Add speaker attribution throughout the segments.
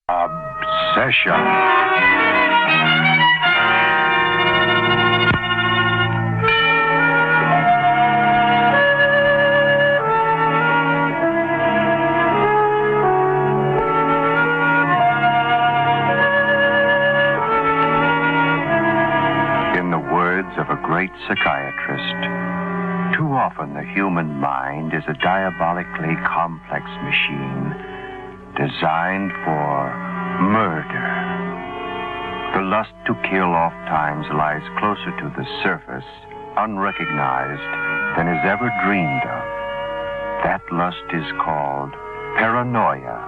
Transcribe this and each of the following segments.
Speaker 1: Obsession. In the words of a great psychiatrist, too often the human mind is a diabolically complex machine designed for murder. The lust to kill oftentimes lies closer to the surface, unrecognized, than is ever dreamed of. That lust is called paranoia,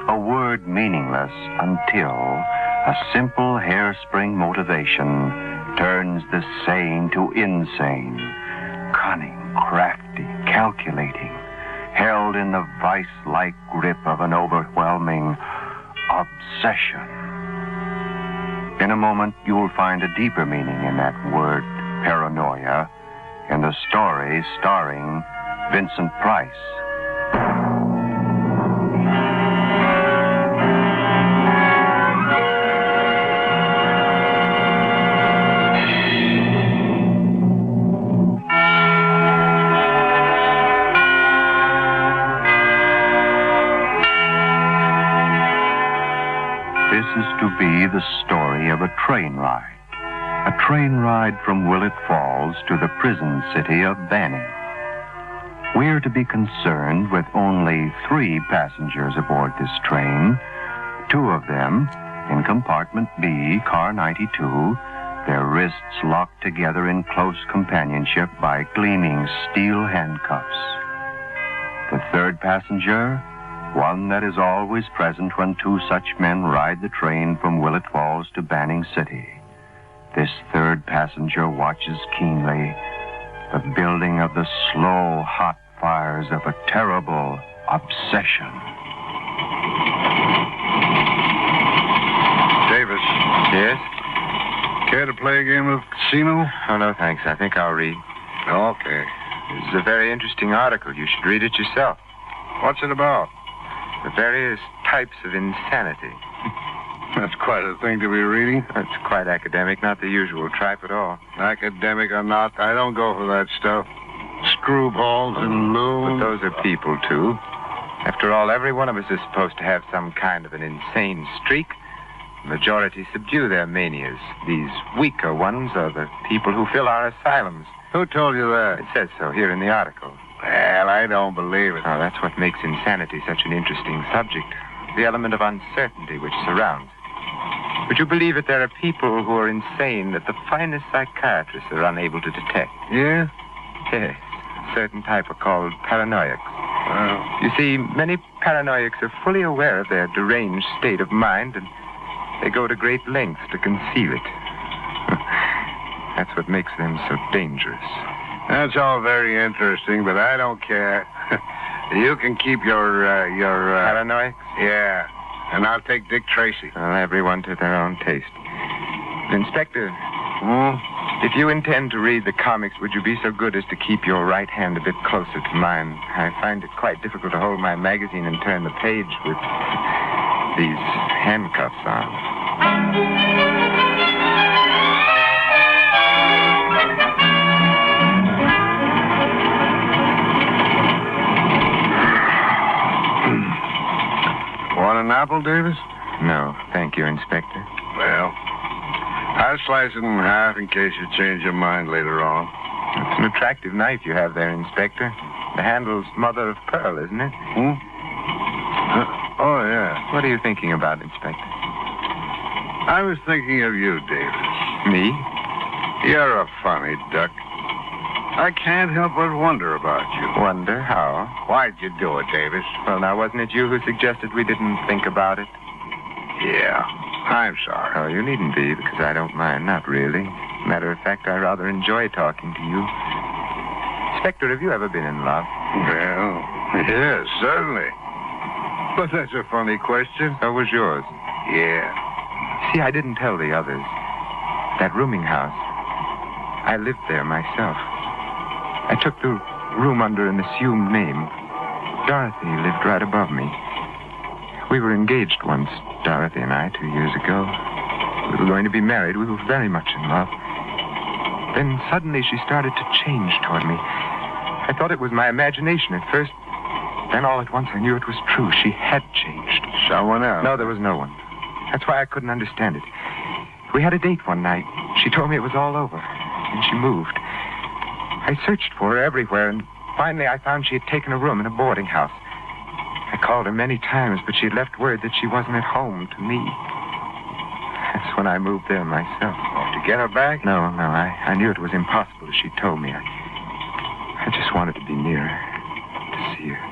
Speaker 1: a word meaningless until a simple hairspring motivation turns the sane to insane, cunning, crafty, calculating, held in the vice-like grip of an overwhelming obsession. In a moment, you'll find a deeper meaning in that word, paranoia, in the story starring Vincent Price. This is to be the story of a train ride. A train ride from Willett Falls to the prison city of Banning. We're to be concerned with only 3 passengers aboard this train. 2 of them in compartment B, car 92, their wrists locked together in close companionship by gleaming steel handcuffs. The 3rd passenger, one that is always present when 2 such men ride the train from Willett Falls to Banning City. This 3rd passenger watches keenly the building of the slow, hot fires of a terrible obsession.
Speaker 2: Davis.
Speaker 3: Yes?
Speaker 2: Care to play a game of casino?
Speaker 3: Oh, no, thanks. I think I'll read.
Speaker 2: Okay.
Speaker 3: This is a very interesting article. You should read it yourself.
Speaker 2: What's it about?
Speaker 3: The various types of insanity.
Speaker 2: That's quite a thing to be reading.
Speaker 3: It's quite academic, not the usual tripe at all.
Speaker 2: Academic or not, I don't go for that stuff. Screwballs and
Speaker 3: But
Speaker 2: loons.
Speaker 3: those are people, too. After all, every one of us is supposed to have some kind of an insane streak. The majority subdue their manias. These weaker ones are the people who fill our asylums.
Speaker 2: Who told you that?
Speaker 3: It says so here in the article.
Speaker 2: Well, I don't believe it.
Speaker 3: Now, that's what makes insanity such an interesting subject. The element of uncertainty which surrounds it. Would you believe it, there are people who are insane that the finest psychiatrists are unable to detect?
Speaker 2: Yeah?
Speaker 3: Yes. A certain type are called paranoiacs.
Speaker 2: Well,
Speaker 3: You see, many paranoiacs are fully aware of their deranged state of mind, and they go to great lengths to conceal it. That's what makes them so dangerous.
Speaker 2: that's all very interesting, but I don't care. You can keep your
Speaker 3: Paranoiacs?
Speaker 2: Yeah. And I'll take Dick Tracy.
Speaker 3: Well, everyone to their own taste. Inspector,
Speaker 2: Hmm?
Speaker 3: if you intend to read the comics, would you be so good as to keep your right hand a bit closer to mine? I find it quite difficult to hold my magazine and turn the page with these handcuffs on.
Speaker 2: Want an apple, Davis?
Speaker 3: No, thank you, Inspector.
Speaker 2: Well, I'll slice it in half in case you change your mind later on.
Speaker 3: It's an attractive knife you have there, Inspector. The handle's mother of pearl, isn't it?
Speaker 2: Hmm? Oh, yeah.
Speaker 3: What are you thinking about, Inspector?
Speaker 2: I was thinking of you, Davis.
Speaker 3: Me?
Speaker 2: You're a funny duck. I can't help but wonder about you.
Speaker 3: Wonder how?
Speaker 2: Why'd you do it, Davis?
Speaker 3: Well, now, wasn't it you who suggested we didn't think about it?
Speaker 2: Yeah, I'm sorry.
Speaker 3: Oh, you needn't be, because I don't mind. Not really. Matter of fact, I rather enjoy talking to you. Inspector, have you ever been in love?
Speaker 2: Well, yes, certainly. But that's a funny question.
Speaker 3: So was yours.
Speaker 2: Yeah.
Speaker 3: See, I didn't tell the others. That rooming house. I lived there myself. I took the room under an assumed name. Dorothy lived right above me. We were engaged once, Dorothy and I, 2 years ago. We were going to be married. We were very much in love. Then suddenly she started to change toward me. I thought it was my imagination at first. Then all at once I knew it was true. She had changed.
Speaker 2: Someone else?
Speaker 3: No, there was no one. That's why I couldn't understand it. We had a date one night. She told me it was all over. And she moved. I searched for her everywhere, and finally I found she had taken a room in a boarding house. I called her many times, but she had left word that she wasn't at home to me. That's when I moved there myself.
Speaker 2: Oh, to get her back?
Speaker 3: No. I knew it was impossible as she told me. I just wanted to be near her, to see her.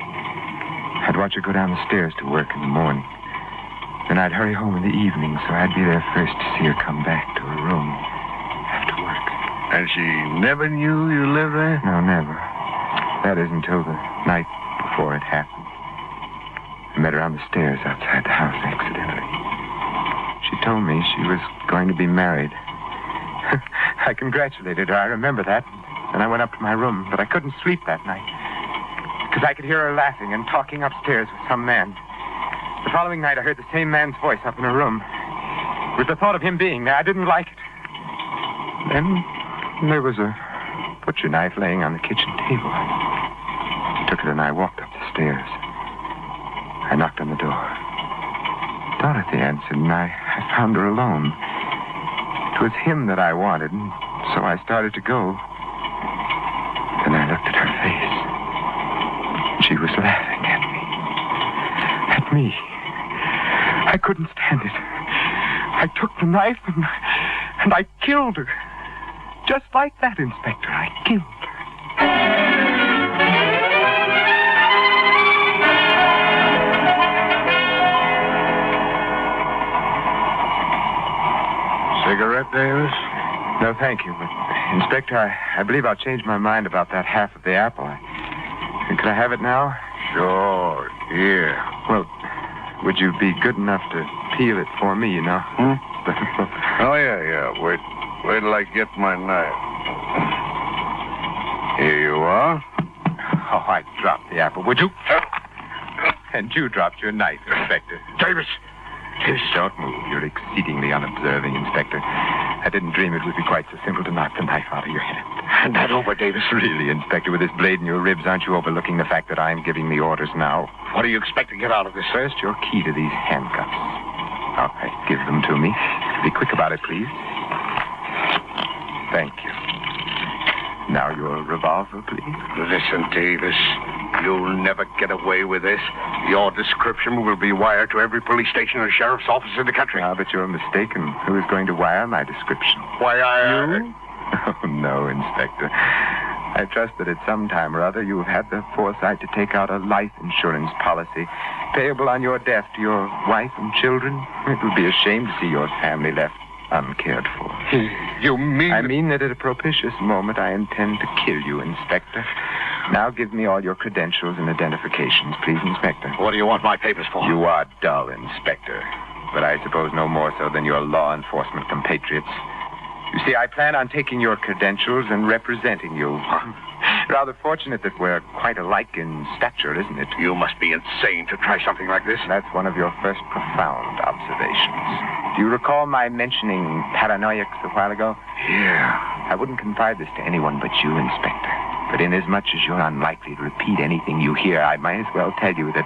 Speaker 3: I'd watch her go down the stairs to work in the morning. Then I'd hurry home in the evening, so I'd be there first to see her come back to her room after work.
Speaker 2: And she never knew you lived there?
Speaker 3: No, never. That is until the night before it happened. I met her on the stairs outside the house accidentally. She told me she was going to be married. I congratulated her. I remember that. And I went up to my room, but I couldn't sleep that night because I could hear her laughing and talking upstairs with some man. The following night, I heard the same man's voice up in her room. With the thought of him being there, I didn't like it. Then there was a butcher knife laying on the kitchen table. I took it and I walked up the stairs. I knocked on the door. Dorothy answered, and I found her alone. It was him that I wanted, and so I started to go. Then I looked at her face. She was laughing at me. At me. I couldn't stand it. I took the knife and I killed her. Just like that, Inspector. I killed her.
Speaker 2: Cigarette, Davis?
Speaker 3: No, thank you. But, Inspector, I believe I'll change my mind about that half of the apple. Could I have it now?
Speaker 2: Sure. Here.
Speaker 3: Well, would you be good enough to peel it for me, you know?
Speaker 2: Oh, yeah. Wait till I get my knife. Here you are.
Speaker 3: Oh, I dropped the apple, would you? And you dropped your knife, Inspector.
Speaker 2: Davis!
Speaker 3: Don't move. You're exceedingly unobserving, Inspector. I didn't dream it would be quite so simple to knock the knife out of your hand.
Speaker 2: Hand that over, Davis.
Speaker 3: Really, Inspector, with this blade in your ribs, aren't you overlooking the fact that I'm giving the orders now?
Speaker 2: What do you expect to get out of this?
Speaker 3: First, your key to these handcuffs. All right, give them to me. Be quick about it, please. Thank you. Now your revolver, please.
Speaker 2: Listen, Davis. You'll never get away with this. Your description will be wired to every police station or sheriff's office in the country.
Speaker 3: Ah, but you're mistaken. Who is going to wire my description?
Speaker 2: Why,
Speaker 3: You? Oh, no, Inspector. I trust that at some time or other you have had the foresight to take out a life insurance policy payable on your death to your wife and children. It would be a shame to see your family left uncared for.
Speaker 2: You mean...
Speaker 3: I mean that at a propitious moment I intend to kill you, Inspector. Now give me all your credentials and identifications, please, Inspector.
Speaker 2: What do you want my papers for?
Speaker 3: You are dull, Inspector. But I suppose no more so than your law enforcement compatriots. You see, I plan on taking your credentials and representing you. Rather fortunate that we're quite alike in stature, isn't it?
Speaker 2: You must be insane to try something like this.
Speaker 3: That's one of your first profound observations. Do you recall my mentioning paranoiacs a while ago?
Speaker 2: Yeah.
Speaker 3: I wouldn't confide this to anyone but you, Inspector. But inasmuch as you're unlikely to repeat anything you hear, I might as well tell you that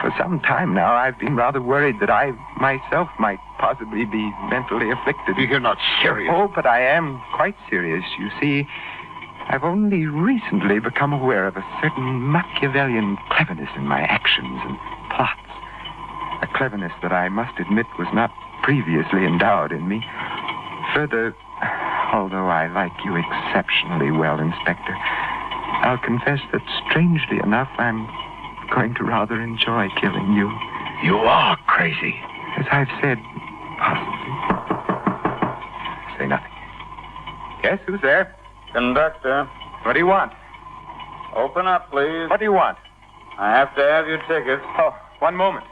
Speaker 3: for some time now I've been rather worried that I myself might possibly be mentally afflicted.
Speaker 2: You're not serious.
Speaker 3: Oh, but I am quite serious. You see, I've only recently become aware of a certain Machiavellian cleverness in my actions and plots. A cleverness that I must admit was not previously endowed in me. Further, although I like you exceptionally well, Inspector, I'll confess that strangely enough, I'm going to rather enjoy killing you.
Speaker 2: You are crazy.
Speaker 3: As I've said, possibly. Say nothing. Yes, who's there?
Speaker 4: Conductor,
Speaker 3: What do you want?
Speaker 4: open up, please.
Speaker 3: What do you want?
Speaker 4: I have to have your tickets.
Speaker 3: Oh, one moment.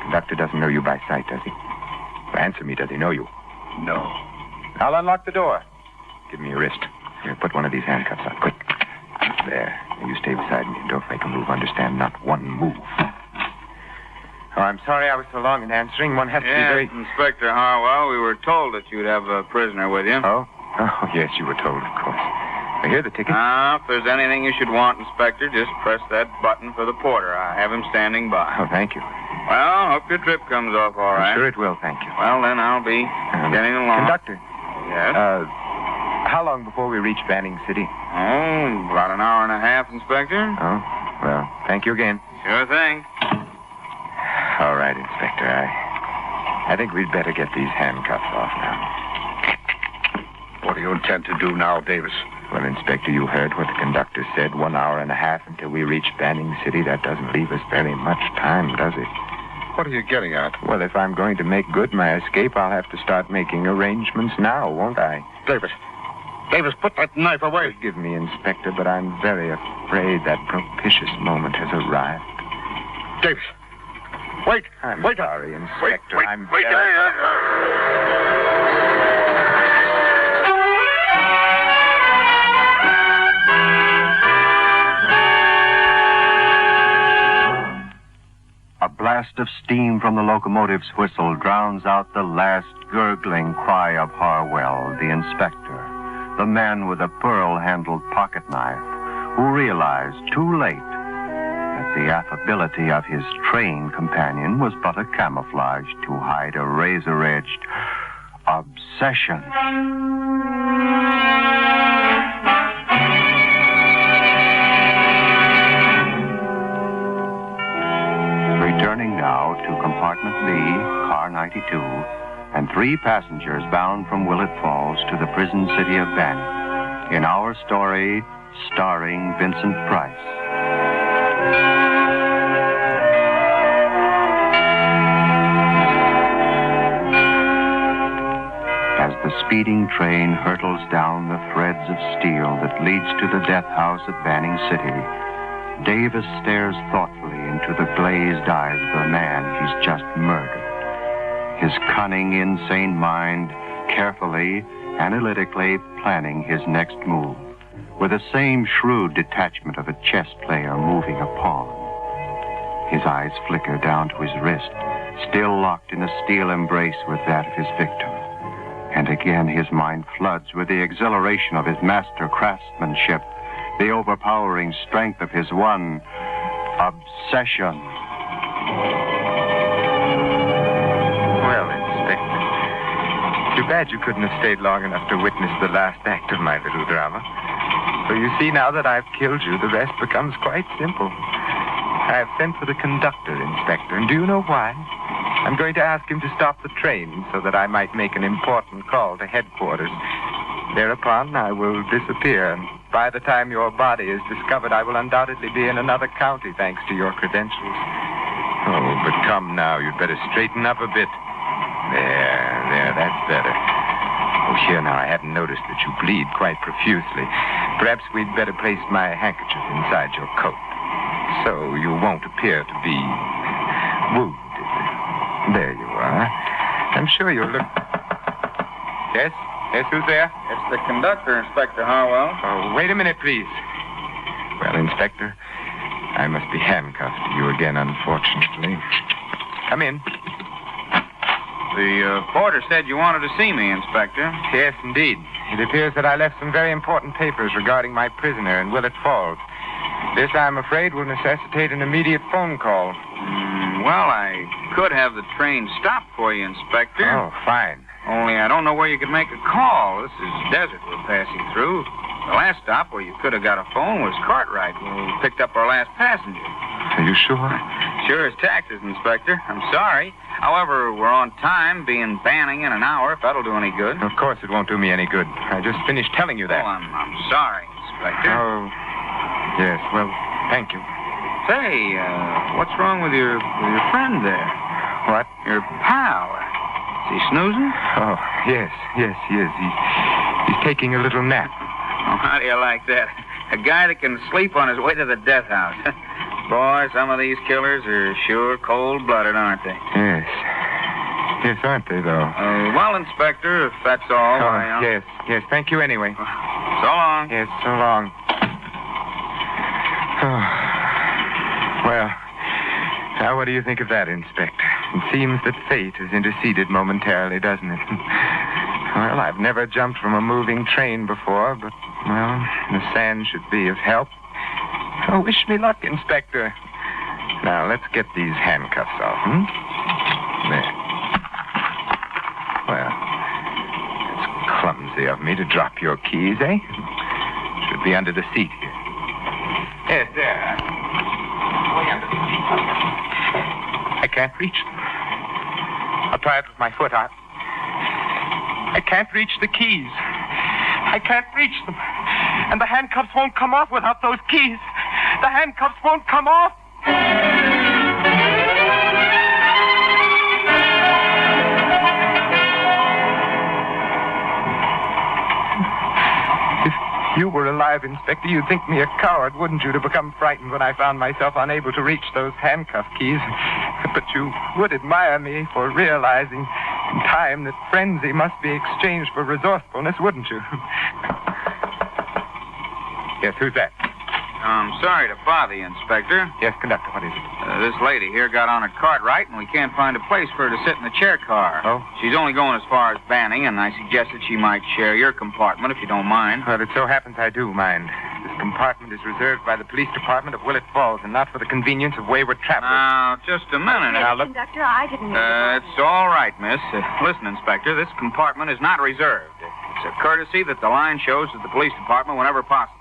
Speaker 3: Conductor doesn't know you by sight, does he? Answer me, does he know you?
Speaker 2: No.
Speaker 3: I'll unlock the door. Give me your wrist. Here, put one of these handcuffs on, quick. There. Now you stay beside me and don't make a move. Understand? Not one move. Oh, I'm sorry I was so long in answering. One has to be very...
Speaker 4: Inspector Harwell, we were told that you'd have a prisoner with you.
Speaker 3: Oh? Oh, yes, you were told, of course. I hear the ticket.
Speaker 4: If there's anything you should want, Inspector, just press that button for the porter. I have him standing by.
Speaker 3: Oh, thank you.
Speaker 4: Well, hope your trip comes off all right.
Speaker 3: I'm sure it will, thank you.
Speaker 4: Well, then I'll be getting along.
Speaker 3: Conductor.
Speaker 4: Yes?
Speaker 3: How long before we reach Banning City?
Speaker 4: Oh, about an hour and a half, Inspector.
Speaker 3: Oh, well, thank you again.
Speaker 4: Sure thing.
Speaker 3: All right, Inspector. I think we'd better get these handcuffs off now.
Speaker 2: What do you intend to do now, Davis?
Speaker 3: Well, Inspector, you heard what the conductor said. 1 hour and a half until we reach Banning City. That doesn't leave us very much time, does it?
Speaker 2: What are you getting at?
Speaker 3: Well, if I'm going to make good my escape, I'll have to start making arrangements now, won't I?
Speaker 2: Davis, put that knife away.
Speaker 3: Forgive me, Inspector, but I'm very afraid that propitious moment has arrived.
Speaker 2: Davis, wait.
Speaker 3: I'm
Speaker 2: wait.
Speaker 3: sorry, Inspector.
Speaker 2: Wait.
Speaker 3: I'm
Speaker 2: Wait.
Speaker 1: A blast of steam from the locomotive's whistle drowns out the last gurgling cry of Harwell, the inspector, the man with a pearl-handled pocket knife, who realized too late that the affability of his train companion was but a camouflage to hide a razor-edged obsession. Returning now to Compartment B, Car 92, and 3 passengers bound from Willett Falls to the prison city of Banning. In our story, starring Vincent Price. As the speeding train hurtles down the threads of steel that leads to the death house at Banning City, Davis stares thoughtfully into the glazed eyes of the man he's just murdered. His cunning, insane mind carefully, analytically planning his next move, with the same shrewd detachment of a chess player moving a pawn. His eyes flicker down to his wrist, still locked in a steel embrace with that of his victim. And again his mind floods with the exhilaration of his master craftsmanship, the overpowering strength of his one obsession.
Speaker 3: Well, Inspector, too bad you couldn't have stayed long enough to witness the last act of my little drama. So you see, now that I've killed you, the rest becomes quite simple. I have sent for the conductor, Inspector, and do you know why? I'm going to ask him to stop the train so that I might make an important call to headquarters. Thereupon, I will disappear. By the time your body is discovered, I will undoubtedly be in another county, thanks to your credentials. Oh, but come now, you'd better straighten up a bit. There, that's better. Oh, here now, I hadn't noticed that you bleed quite profusely. Perhaps we'd better place my handkerchief inside your coat, so you won't appear to be wounded. There you are. I'm sure you'll look... Yes? Yes, who's there?
Speaker 4: It's the conductor, Inspector Harwell.
Speaker 3: Oh, wait a minute, please. Well, Inspector, I must be handcuffed to you again, unfortunately. Come in.
Speaker 4: The porter said you wanted to see me, Inspector.
Speaker 3: Yes, indeed. It appears that I left some very important papers regarding my prisoner in Willett Falls. This, I'm afraid, will necessitate an immediate phone call.
Speaker 4: Well, I could have the train stop for you, Inspector.
Speaker 3: Oh, fine.
Speaker 4: Only I don't know where you could make a call. This is desert we're passing through. The last stop where you could have got a phone was Cartwright when we picked up our last passenger.
Speaker 3: Are you sure?
Speaker 4: Sure as taxes, Inspector. I'm sorry. However, we're on time, being Banning in an hour, if that'll do any good.
Speaker 3: Of course it won't do me any good. I just finished telling you that.
Speaker 4: Oh, I'm sorry, Inspector.
Speaker 3: Oh, yes, well, thank you.
Speaker 4: Say, what's wrong with your friend there?
Speaker 3: What?
Speaker 4: Your pal. Is he snoozing?
Speaker 3: Oh, yes, he is. He's taking a little nap.
Speaker 4: Oh, how do you like that? A guy that can sleep on his way to the death house. Boy, some of these killers are sure cold-blooded, aren't they?
Speaker 3: Yes. Yes, aren't they, though?
Speaker 4: Well, Inspector, if that's all,
Speaker 3: Oh, yes. Thank you anyway.
Speaker 4: So long.
Speaker 3: Yes, so long. Oh. Well, Now, what do you think of that, Inspector? It seems that fate has interceded momentarily, doesn't it? Well, I've never jumped from a moving train before, but, well, the sand should be of help. Oh, wish me luck, Inspector. Now, let's get these handcuffs off, There. Well, it's clumsy of me to drop your keys, eh? Should be under the seat here. Yes, there. Way under the seat. I can't reach them. I'll try it with my foot out. I can't reach the keys. I can't reach them. And the handcuffs won't come off without those keys. The handcuffs won't come off. If you were alive, Inspector, you'd think me a coward, wouldn't you, to become frightened when I found myself unable to reach those handcuff keys? But you would admire me for realizing in time that frenzy must be exchanged for resourcefulness, wouldn't you? Yes, who's that?
Speaker 4: I'm sorry to bother you, Inspector.
Speaker 3: Yes, conductor, what is it?
Speaker 4: This lady here got on a Cartwright, and we can't find a place for her to sit in the chair car.
Speaker 3: Oh?
Speaker 4: She's only going as far as Banning, and I suggested she might share your compartment, if you don't mind.
Speaker 3: Well, it so happens I do mind. This compartment is reserved by the police department of Willett Falls, and not for the convenience of wayward travelers.
Speaker 4: Now, just a minute.
Speaker 5: Yes, conductor, I didn't know.
Speaker 4: It's all right, miss. Listen, Inspector, this compartment is not reserved. It's a courtesy that the line shows to the police department whenever possible.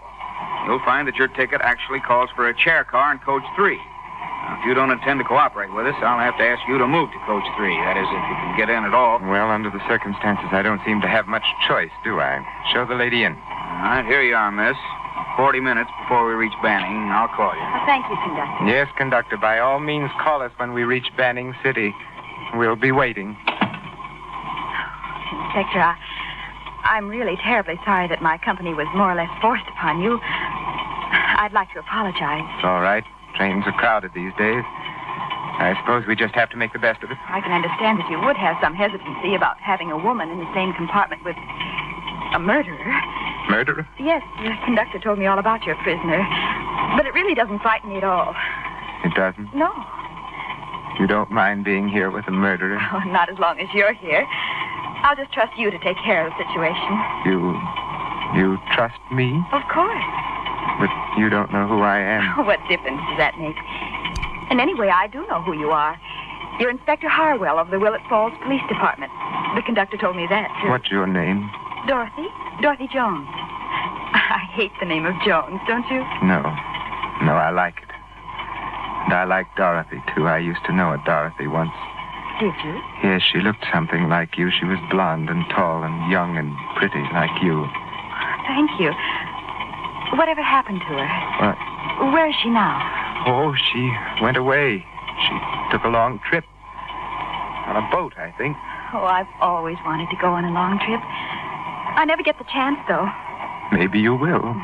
Speaker 4: You'll find that your ticket actually calls for a chair car in Coach 3. Now, if you don't intend to cooperate with us, I'll have to ask you to move to Coach 3. That is, if you can get in at all.
Speaker 3: Well, under the circumstances, I don't seem to have much choice, do I? Show the lady in.
Speaker 4: All right, here you are, miss. 40 minutes before we reach Banning. I'll call you.
Speaker 5: Well, thank you, conductor.
Speaker 3: Yes, conductor, by all means, call us when we reach Banning City. We'll be waiting.
Speaker 5: Inspector, I'm really terribly sorry that my company was more or less forced upon you. I'd like to apologize.
Speaker 3: It's all right. Trains are crowded these days. I suppose we just have to make the best of it.
Speaker 5: I can understand that you would have some hesitancy about having a woman in the same compartment with a murderer.
Speaker 3: Murderer?
Speaker 5: Yes, the conductor told me all about your prisoner. But it really doesn't frighten me at all.
Speaker 3: It doesn't?
Speaker 5: No.
Speaker 3: You don't mind being here with a murderer?
Speaker 5: Oh, not as long as you're here. I'll just trust you to take care of the situation.
Speaker 3: You trust me?
Speaker 5: Of course.
Speaker 3: But you don't know who I am.
Speaker 5: What difference does that make? And anyway, I do know who you are. You're Inspector Harwell of the Willett Falls Police Department. The conductor told me that, too.
Speaker 3: What's your name?
Speaker 5: Dorothy. Dorothy Jones. I hate the name of Jones, don't you?
Speaker 3: No, I like it. And I like Dorothy, too. I used to know a Dorothy once.
Speaker 5: Did you?
Speaker 3: Yes, she looked something like you. She was blonde and tall and young and pretty like you.
Speaker 5: Thank you. Whatever happened to her?
Speaker 3: What?
Speaker 5: Where is she now?
Speaker 3: Oh, she went away. She took a long trip. On a boat, I think.
Speaker 5: Oh, I've always wanted to go on a long trip. I never get the chance, though.
Speaker 3: Maybe you will.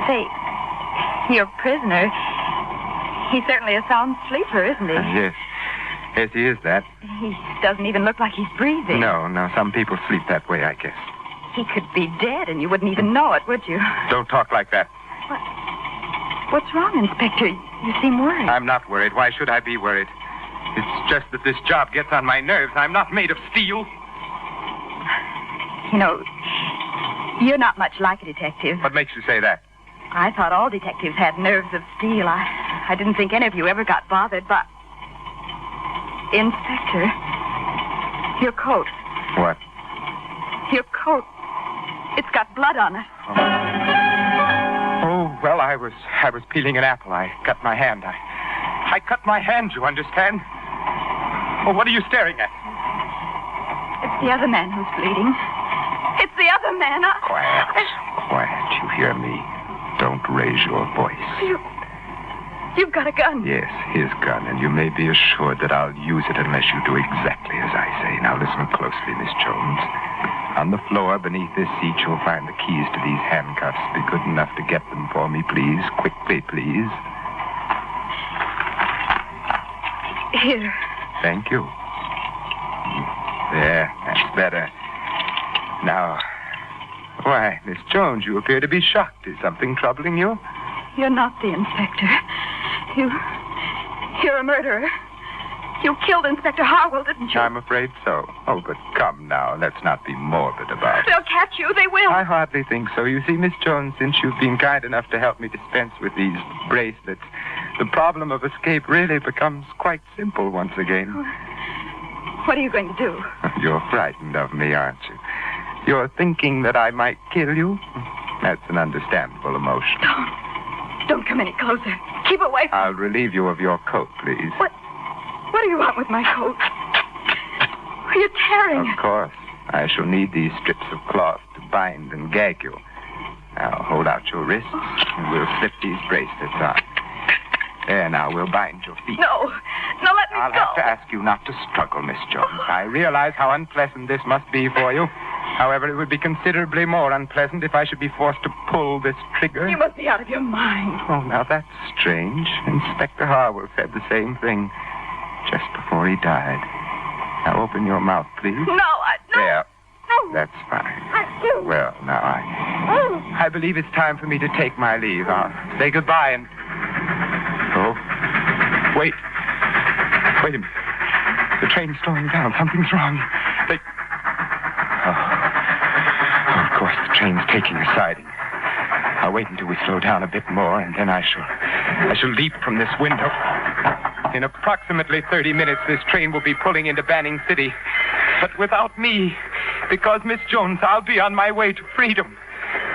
Speaker 5: Say, your prisoner, he's certainly a sound sleeper, isn't he?
Speaker 3: Yes. Yes, he is that.
Speaker 5: He doesn't even look like he's breathing.
Speaker 3: No. Some people sleep that way, I guess.
Speaker 5: He could be dead, and you wouldn't even know it, would you?
Speaker 3: Don't talk like that.
Speaker 5: What's wrong, Inspector? You seem worried.
Speaker 3: I'm not worried. Why should I be worried? It's just that this job gets on my nerves. I'm not made of steel.
Speaker 5: You know, you're not much like a detective.
Speaker 3: What makes you say that?
Speaker 5: I thought all detectives had nerves of steel. I didn't think any of you ever got bothered, but... Inspector, your coat.
Speaker 3: What?
Speaker 5: Your coat. It's got blood on it.
Speaker 3: Oh, well, I was peeling an apple. I cut my hand. I cut my hand, you understand? Oh, what are you staring at?
Speaker 5: It's the other man who's bleeding. It's the other man.
Speaker 3: Quiet. You hear me? Don't raise your voice.
Speaker 5: You've got a gun.
Speaker 3: Yes, his gun, and you may be assured that I'll use it unless you do exactly as I say. Now listen closely, Miss Jones. On the floor beneath this seat, you'll find the keys to these handcuffs. Be good enough to get them for me, please. Quickly, please.
Speaker 5: Here.
Speaker 3: Thank you. There, that's better. Now, why, Miss Jones, you appear to be shocked. Is something troubling you?
Speaker 5: You're not the inspector. You're a murderer. You killed Inspector Harwell, didn't you?
Speaker 3: I'm afraid so. Oh, but come now, let's not be morbid about it.
Speaker 5: They'll catch you. They will.
Speaker 3: I hardly think so. You see, Miss Jones, since you've been kind enough to help me dispense with these bracelets, the problem of escape really becomes quite simple once again.
Speaker 5: What are you going to do?
Speaker 3: You're frightened of me, aren't you? You're thinking that I might kill you? That's an understandable emotion.
Speaker 5: Don't come any closer. Keep away from...
Speaker 3: I'll relieve you of your coat, please.
Speaker 5: What do you want with my coat? You're tearing it.
Speaker 3: Of course. I shall need these strips of cloth to bind and gag you. Now, hold out your wrists, and we'll slip these bracelets on. There, now, we'll bind your feet.
Speaker 5: No, let me
Speaker 3: I'll
Speaker 5: go.
Speaker 3: have to ask you not to struggle, Miss Jones. I realize how unpleasant this must be for you. However, it would be considerably more unpleasant if I should be forced to pull this trigger.
Speaker 5: You must be out of your mind.
Speaker 3: Oh, now that's strange. Inspector Harwell said the same thing just before he died. Now open your mouth, please.
Speaker 5: No.
Speaker 3: There.
Speaker 5: No.
Speaker 3: That's fine.
Speaker 5: No.
Speaker 3: Well, now I believe it's time for me to take my leave. I'll say goodbye and... Oh, wait. Wait a minute. The train's slowing down. Something's wrong. Of course, the train's taking a siding. I'll wait until we slow down a bit more, and then I shall leap from this window. In approximately 30 minutes, this train will be pulling into Banning City. But without me, because Miss Jones, I'll be on my way to freedom.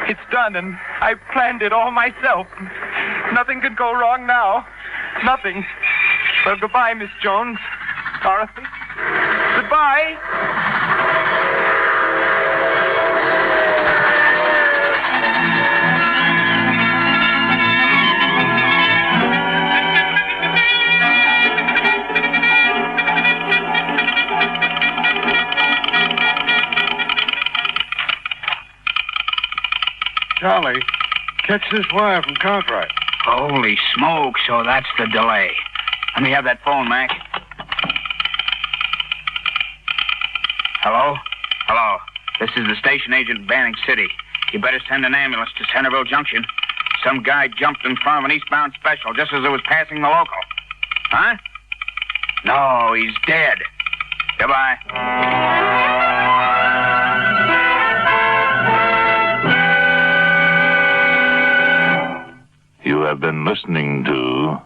Speaker 3: It's done, and I've planned it all myself. Nothing could go wrong now. Nothing. Well, goodbye, Miss Jones. Dorothy. Goodbye.
Speaker 2: Charlie, catch this wire from Cartwright.
Speaker 4: Holy smoke, so that's the delay. Let me have that phone, Mac. Hello? Hello. This is the station agent in Banning City. You better send an ambulance to Centerville Junction. Some guy jumped in front of an eastbound special just as it was passing the local. Huh? No, he's dead. Goodbye.
Speaker 6: You have been listening to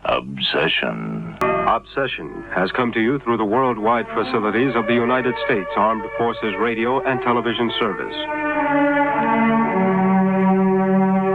Speaker 6: Obsession.
Speaker 7: Obsession has come to you through the worldwide facilities of the United States Armed Forces Radio and Television Service.